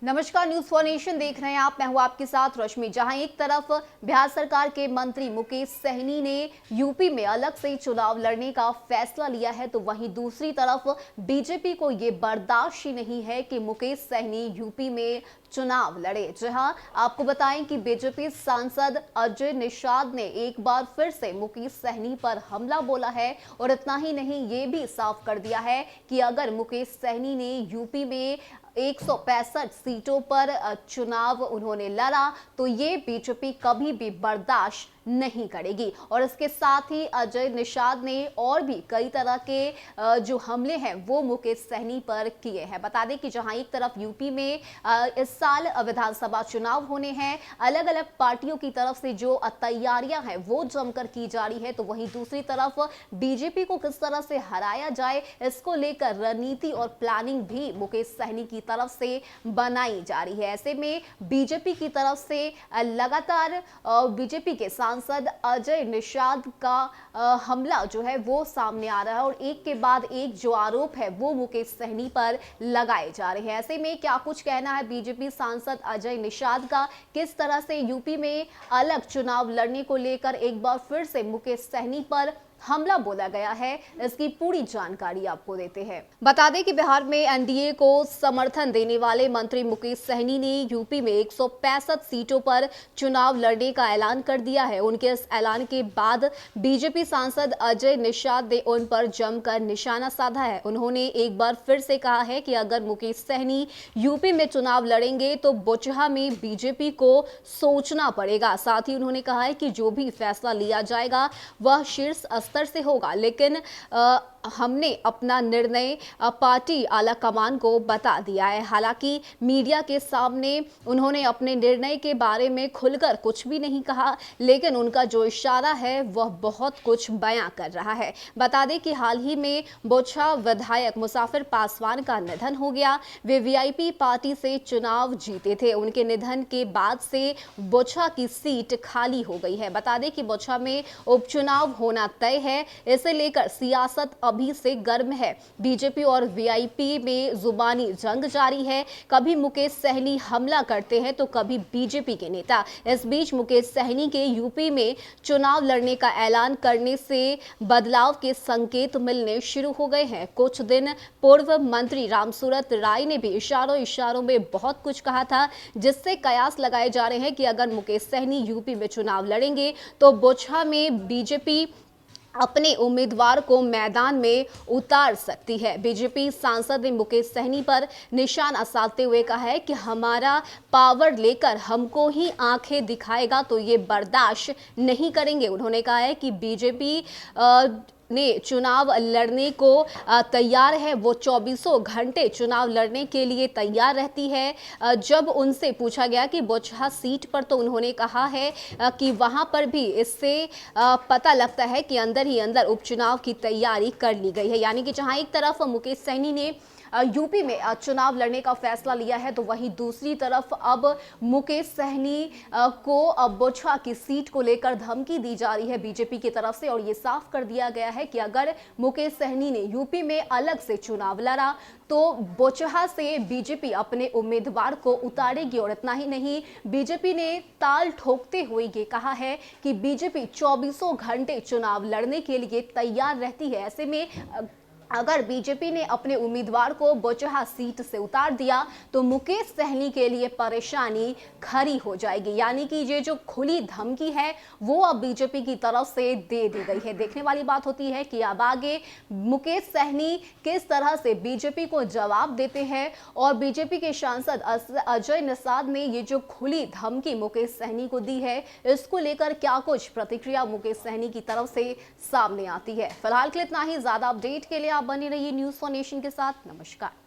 नमस्कार, news for nation देख रहे हैं आप। मैं हूं आपके साथ रश्मि। जहां एक तरफ बिहार सरकार के मंत्री मुकेश सहनी ने यूपी में अलग से चुनाव लड़ने का फैसला लिया है, तो वहीं दूसरी तरफ बीजेपी को ये बर्दाश्त ही नहीं है कि मुकेश सहनी यूपी में चुनाव लड़े। जहां आपको बताएं कि बीजेपी सांसद अजय निषाद ने एक बार फिर से मुकेश सहनी पर हमला बोला है और इतना ही नहीं, ये भी साफ कर दिया है कि अगर मुकेश सहनी ने यूपी में 165 सीटों पर चुनाव उन्होंने लड़ा तो ये बीजेपी कभी भी बर्दाश्त नहीं करेगी। और इसके साथ ही अजय निषाद ने और भी कई तरह के जो हमले हैं वो मुकेश सहनी पर किए हैं। बता दें कि जहां एक तरफ यूपी में इस साल विधानसभा चुनाव होने हैं, अलग अलग पार्टियों की तरफ से जो तैयारियां हैं वो जमकर की जा रही है, तो वहीं दूसरी तरफ बीजेपी को किस तरह से हराया जाए इसको लेकर रणनीति और प्लानिंग भी मुकेश सहनी की तरफ से बनाई जा रही है। ऐसे में बीजेपी की तरफ से लगातार बीजेपी के सांसद अजय निषाद का हमला जो है वो सामने आ रहा है और एक के बाद एक जो आरोप है वो मुकेश सहनी पर लगाए जा रहे हैं। ऐसे में क्या कुछ कहना है बीजेपी सांसद अजय निषाद का, किस तरह से यूपी में अलग चुनाव लड़ने को लेकर एक बार फिर से मुकेश सहनी पर हमला बोला गया है, इसकी पूरी जानकारी आपको देते हैं। बता दें कि बिहार में एनडीए को समर्थन देने वाले मंत्री मुकेश सहनी ने यूपी में 165 सीटों पर चुनाव लड़ने का ऐलान कर दिया है। उनके इस ऐलान के बाद बीजेपी सांसद अजय निषाद ने उन पर जमकर निशाना साधा है। उन्होंने एक बार फिर से कहा है कि अगर मुकेश सहनी यूपी में चुनाव लड़ेंगे तो बोचहा में बीजेपी को सोचना पड़ेगा। साथ ही उन्होंने कहा है कि जो भी फैसला लिया जाएगा वह शीर्ष स्तर से होगा, लेकिन हमने अपना निर्णय पार्टी आला कमान को बता दिया है। हालांकि मीडिया के सामने उन्होंने अपने निर्णय के बारे में खुलकर कुछ भी नहीं कहा, लेकिन उनका जो इशारा है वह बहुत कुछ बयां कर रहा है। बता दें कि हाल ही में बोचहा विधायक मुसाफिर पासवान का निधन हो गया। वे वीआईपी पार्टी से चुनाव जीते थे। उनके निधन के बाद से बोचहा की सीट खाली हो गई है। बता दें कि बोचहा में उपचुनाव होना तय है, इसे लेकर सियासत अभी से गर्म है। बीजेपी और वीआईपी में जुबानी जंग जारी है। कभी मुकेश सहनी हमला करते हैं तो कभी बीजेपी के नेता। इस बीच मुकेश सहनी के यूपी में चुनाव लड़ने का ऐलान करने से बदलाव के संकेत मिलने शुरू हो गए हैं। कुछ दिन पूर्व मंत्री रामसूरत राय ने भी इशारों में बहुत कुछ कहा था, जिससे कयास लगाए जा रहे हैं कि अगर मुकेश सहनी यूपी में चुनाव लड़ेंगे तो बोचहा में बीजेपी अपने उम्मीदवार को मैदान में उतार सकती है। बीजेपी सांसद ने मुकेश सहनी पर निशाना साधते हुए कहा है कि हमारा पावर लेकर हमको ही आंखें दिखाएगा तो ये बर्दाश्त नहीं करेंगे। उन्होंने कहा है कि बीजेपी ने चुनाव लड़ने को तैयार है, वो 24 घंटे चुनाव लड़ने के लिए तैयार रहती है। जब उनसे पूछा गया कि बोचहा सीट पर, तो उन्होंने कहा है कि वहां पर भी इससे पता लगता है कि अंदर ही अंदर उपचुनाव की तैयारी कर ली गई है। यानी कि जहां एक तरफ मुकेश सहनी ने यूपी में चुनाव लड़ने का फैसला लिया है, तो वहीं दूसरी तरफ अब मुकेश सहनी को अब बोचहा की सीट को लेकर धमकी दी जा रही है बीजेपी की तरफ से। और ये साफ कर दिया गया है कि अगर मुकेश सहनी ने यूपी में अलग से चुनाव लड़ा तो बोचहा से बीजेपी अपने उम्मीदवार को उतारेगी। और इतना ही नहीं, बीजेपी ने ताल ठोकते हुए ये कहा है कि बीजेपी 24 घंटे चुनाव लड़ने के लिए तैयार रहती है। ऐसे में अगर बीजेपी ने अपने उम्मीदवार को बोचहा सीट से उतार दिया तो मुकेश सहनी के लिए परेशानी खड़ी हो जाएगी। यानी कि ये जो खुली धमकी है वो अब बीजेपी की तरफ से दे दी गई है। देखने वाली बात होती है कि अब आगे मुकेश सहनी किस तरह से बीजेपी को जवाब देते हैं। और बीजेपी के सांसद अजय निषाद ने ये जो खुली धमकी मुकेश सहनी को दी है, इसको लेकर क्या कुछ प्रतिक्रिया मुकेश सहनी की तरफ से सामने आती है। फिलहाल के लिए इतना ही। ज्यादा अपडेट के लिए आप बने रहिए न्यूज फॉर नेशन के साथ। नमस्कार।